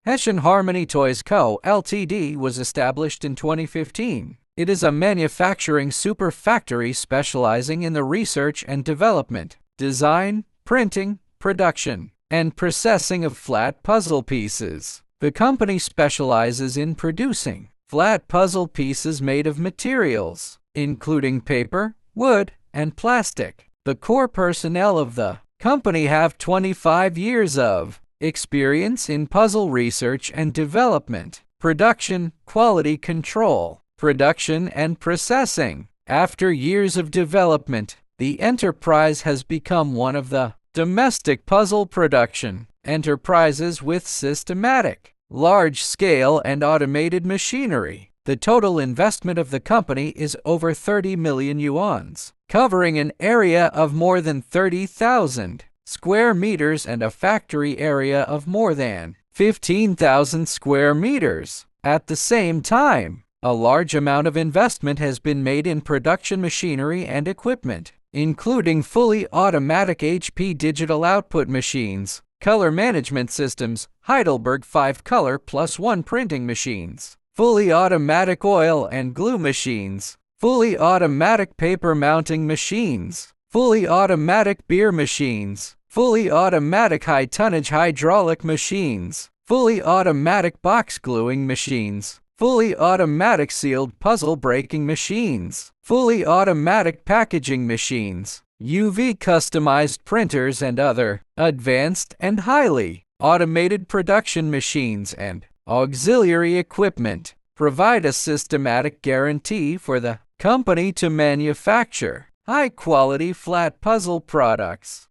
HeShan HeXie Toys Co., Ltd. was established in 2015. It is a manufacturing super factory specializing in the research and development, design, printing, production, and processing of flat puzzle pieces. The company specializes in producing flat puzzle pieces made of materials, including paper, wood, and plastic. The core personnel of the company have 25 years of experience in puzzle research and development, production, quality control, production, and processing. After years of development, the enterprise has become one of the domestic puzzle production enterprises with systematic, large-scale, and automated machinery. The total investment of the company is over 30 million yuan, covering an area of more than 30,000 square meters and a factory area of more than 15,000 square meters. At the same time, a large amount of investment has been made in production machinery and equipment, including fully automatic HP digital output machines, color management systems, Heidelberg 5-color plus 1 printing machines, fully automatic oil and glue machines, fully automatic paper mounting machines, fully automatic beer machines, fully automatic high-tonnage hydraulic machines, fully automatic box gluing machines, fully automatic sealed puzzle breaking machines, fully automatic packaging machines, UV customized printers, and other advanced and highly automated production machines and auxiliary equipment provide a systematic guarantee for the company to manufacture high-quality flat puzzle products.